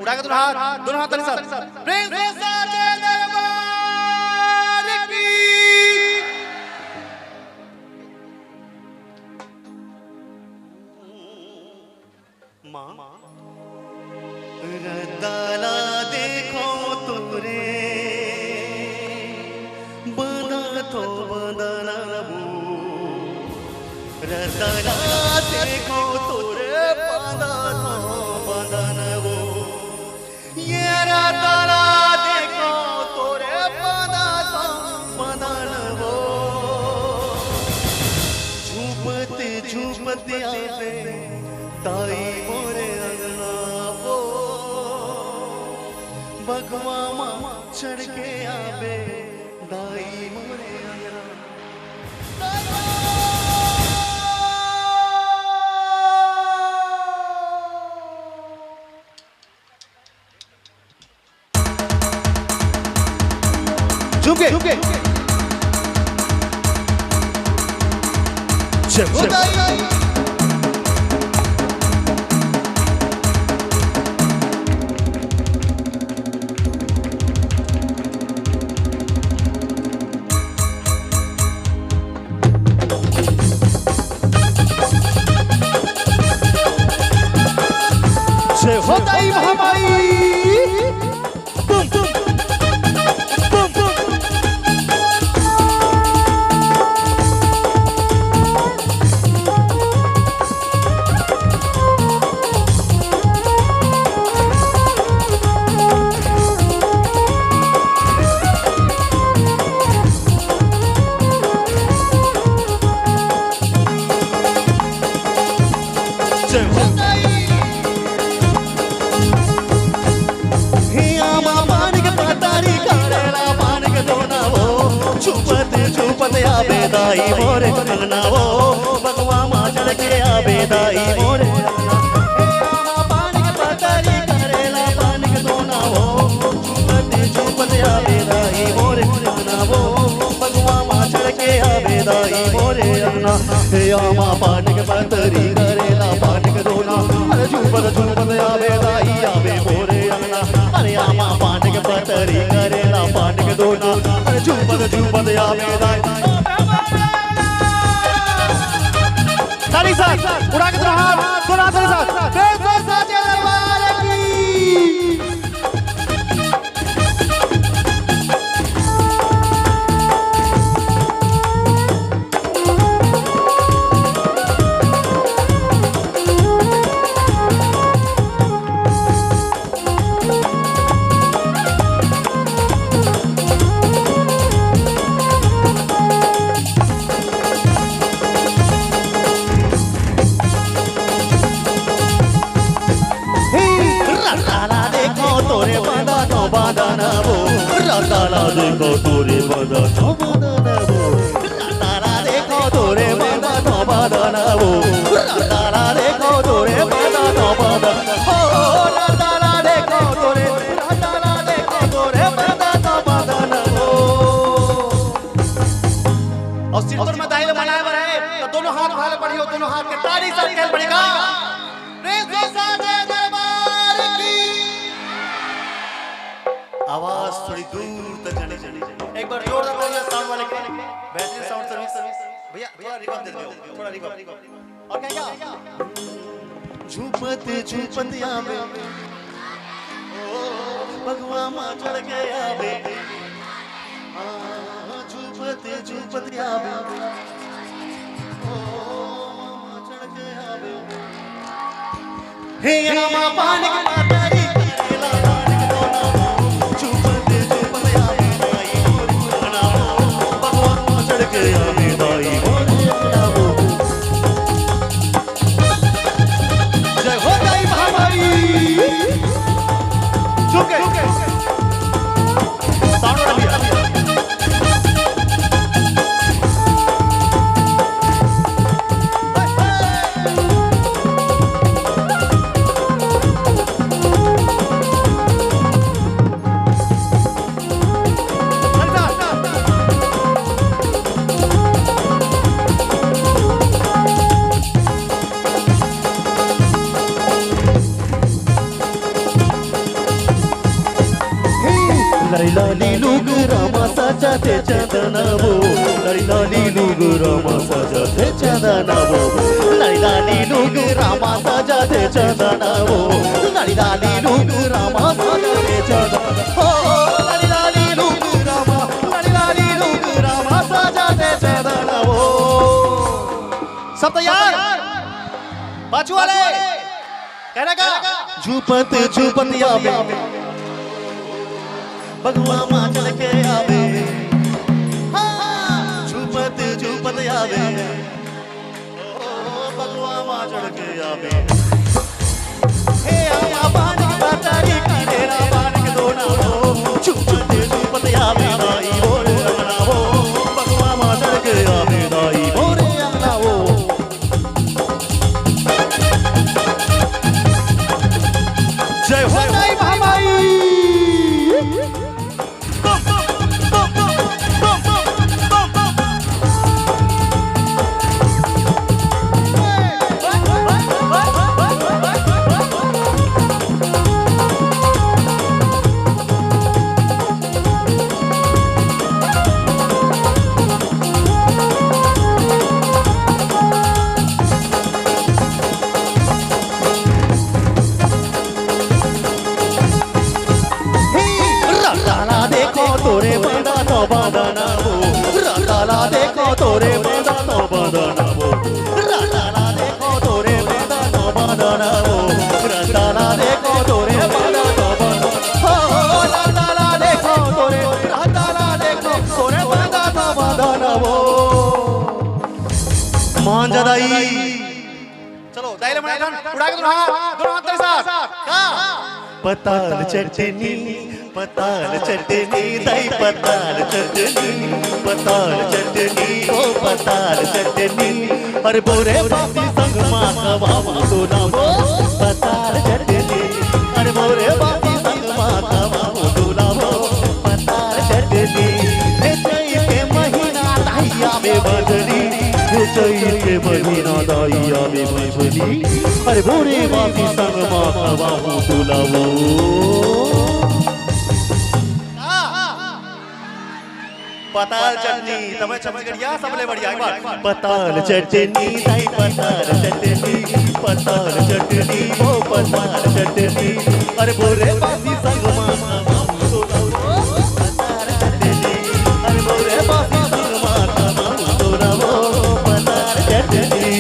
उड़ा के दोनों हाथ ताली साथ प्रेम से साचे दरबार की माँ रदाला देखो तुरे बना तो बदना वो रदाला देखो तुरे बना तो बदना वो ये रदाला देखो तुरे बना तो बदना वो झूमते झूमते आवे ताई मोरे अंगना वो भगवा मामा चढ़ के आवे दाई मोरे अंगना झुके झुके होताई महामाई आवे दाई मोरे अंगना वो भगवा माँ चढ़ के आवे दाई मोरे पानी के पतारी करेला पानी के दोना वो झूमते आवे दाई मोरे अंगना वो भगवा माँ चढ़ के आवे दाई मोरे अंगना हे आमा पानी के पतारी करेला पानी के दोना अरे झूमते आवे दाई आवे मोरे अंगना अरे आमा पानी के पतारी करेला पानी के दोना अरे झूमते आवे दाई ताली साथ उड़ा के दोनों हाथ ताली साथ प्रेम से साचे दरबार की तारा देखो तोरे बदा चौबदा वो तारा देखो तोरे बदा चौबदा वो तारा देखो तोरे बदा चौबदा हो तारा देखो तोरे बदा चौबदा वो और सिर में दाहिने बनाए रहे तो दोनों हाथ उठा ले पड़ी हो दोनों हाथ के ताली साथ खेल पड़ेगा प्रेम से साचे दरबार की आवाज थोड़ी दूर तक जानी चाहिए एक बार जोरदार बोलिए साउंड वाले के बेहतरीन साउंड सर्विस भैया थोड़ा रिवर्ब दे दो थोड़ा रिवर्ब और क्या झूमते झूमते आवे ओ भगवा माँ चढ़ के आवे झूमते झूमते आवे ओ माँ चढ़ के आवे हे रामा पानी के पतारी लाली लाली लुग रामा सजाते चंदनावो लाली लाली लुग रामा सजाते चंदनावो लाली लाली लुग रामा सजाते चंदनावो लाली लाली लुग रामा सजाते चंदनावो लाली लाली लुग रामा सजाते चंदनावो। सब तैयार बाजू वाले कहना का झूपत झूपत आवे बगुआ माँ चल के आवे झूपत झूपत आवे बगुआ माँ चढ़ के आवे हे आया पानी की बातारी की तेरा पानी के दोना हो झूपत झूपत आवे दाई बोले अंगना हो बगुआ माँ चढ़ के आवे दाई बोले अंगना हो। जय हो दाई महामाई तोरे बंदा तो बंदना वो रताला देखो तोरे बंदा तो बंदना वो रताला देखो तोरे बंदा तो बंदना वो रताला देखो तोरे बंदा तो बंदना हो रताला देखो तोरे बंदा तो बंदना वो। मान जदाई चलो दाइले मना उड़ा के दोनों हाथ तेरे साथ पताल चटनी दाई पताल चटनी ओ पताल चटनी अरे बोरे बापी संग माँ कबाबू दोना वो पताल चटनी अरे बोरे बापी संग माँ कबाबू दोना वो पताल चटनी हे चई के महीना दाइया में बदली हे चई के महीना दाइया में बदली अरे बोरे बापी संग माँ कबाबू दोना वो। पताल चटनी तब समझ गया सबले बढ़िया एक बार पताल चटनी दाई पताल चटनी वो पताल चटनी अरे बोरे बासी संग माँ पताल चटनी अरे बोरे बासी संग माँ तोरा वो पताल चटनी।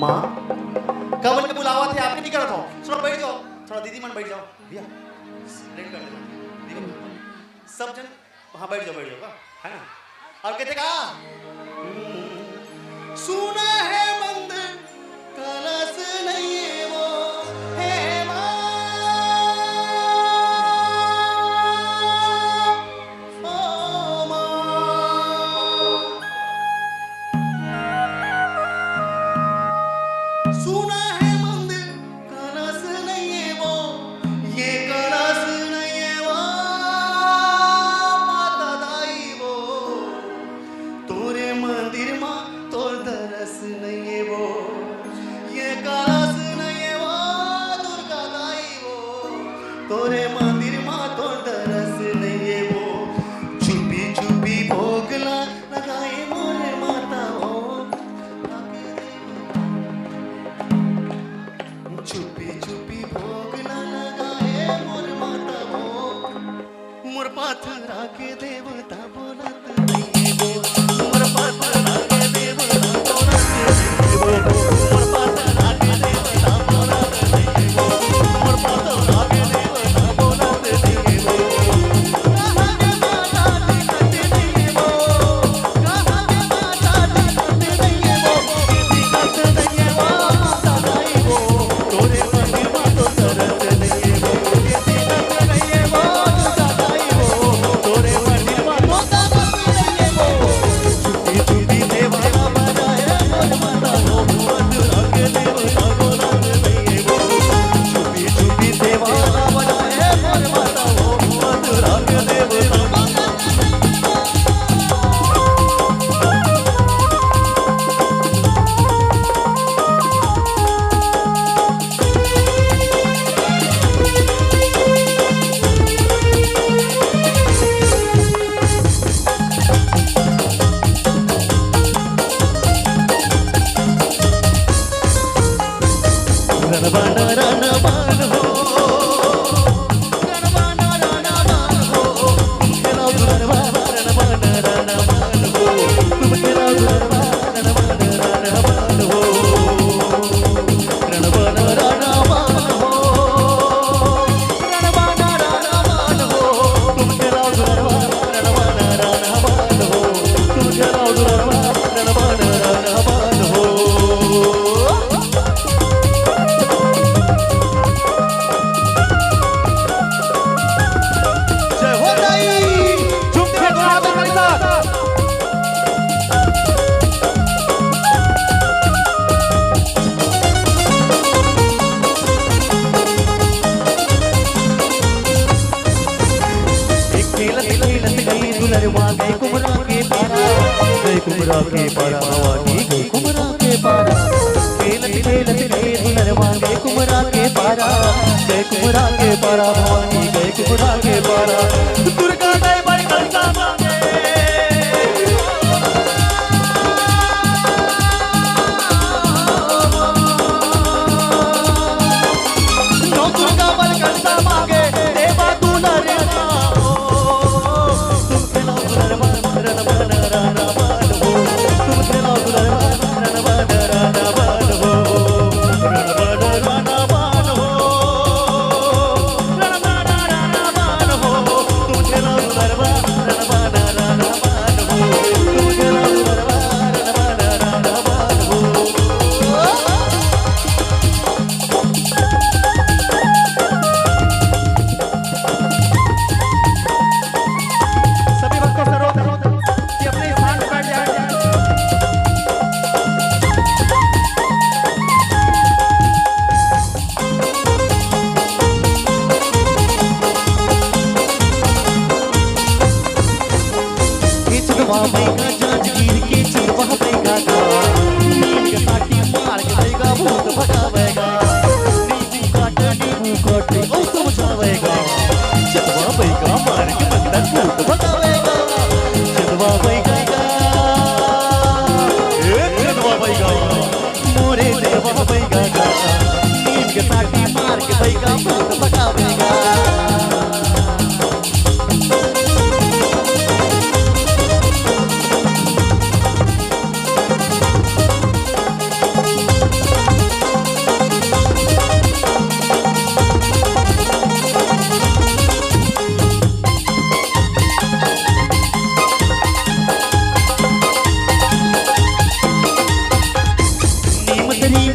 माँ कमल के बुलावा थे आपने नहीं करा था थोड़ा बैठ जाओ थोड़ा दीदी मन बैठ जाओ भैया लेट कर देना सब जन वहां बैठ जाओ है ना और कहते का सुना है मंदिर कलश नहीं है वो है सुना है मंदिर कलश नहीं है वो ये कलश नहीं है वो माता दाई वो तोरे मंदिर माँ तोर दरस नहीं है वो ये कलश नहीं है वो दुर्गा दाई वो तोरे मंदिर माँ तोर दरस नहीं है वो चुपी चुपी भोगला लगाए मोरे माता हो चुपी चुपी भोग ना लगाए मोर माता हो मोर पाथरा के देवता बोलत नहीं वो मोर पाथरा के देवता बोलत नहीं वो मोर पाथरा के देवता बोलत नहीं वो मोर पाथरा के देवता मथुरा के देवता रणबान रणबान हो रणबान रणबान हो तुम खेलो रणबान रणबान रणबान हो तुम खेलो रणबान रणबान रणबान हो रणबान रणबान हो रणबान रणबान हो तुम खेलो रणबान रणबान रणबान हो तुम खेलो रणबान रणबान रणबान हो गई कुमरा के पारा गई कुमरा के पारा भवानी गई कुमरा के पारा खेलत खेलत गई दुलरवा गई कुमरा के पारा गई कुमरा के पारा भवानी गई कुमरा के पारा दुर्गा गई बड़ी बरसा मांगे नो दुर्गा बल करसा मांगे देवा दुलरे बैगा जांजगीर के चिलवा बैगा का नीम के साटी मार के बैगा भूत भगावेगा नींबू काटे ओ समझावेगा चिलवा बैगा मार के बंदा भूत भगावेगा चिलवा बैगा चिलवा बैगा मोरे देवा बैगा का नीम के साटी मार के बैगा भूत भगावेगा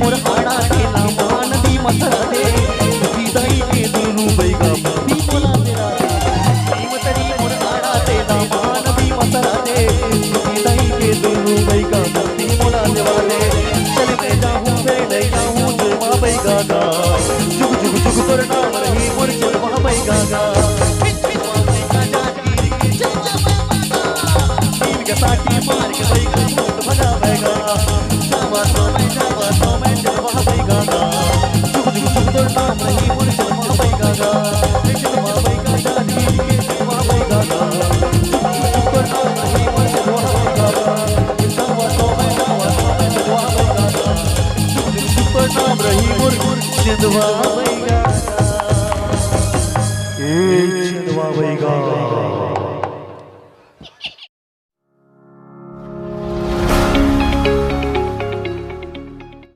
मोर आड़ा खेला मानवी मथरा दे दई के दुनू बैगा भी बोला तेरा कीमतरी मोर आड़ा तेला मानवी मथरा दे दई के दुनू बैगा भी बोला देवा दे चल मैं जाऊं फिर ले जाऊं जलवा बैगा गा जुग जुग जुग तोर नाम रही मोर जलवा बैगा गा के साथी मार के बैगा भूत भगावेगा जावा तो मैं जलवा बैगा गा जुग जुग जुग तोर नाम रही मोर जलवा बैगा गा जलवा बैगा जानी के जलवा बैगा गा जुग जुग जुग तोर नाम रही मोर जलवा बैगा गा जावा तो मैं जलवा बैगा गा जुग जुग जुग तोर नाम रही मोर जलवा बैगा गा जलवा बैगा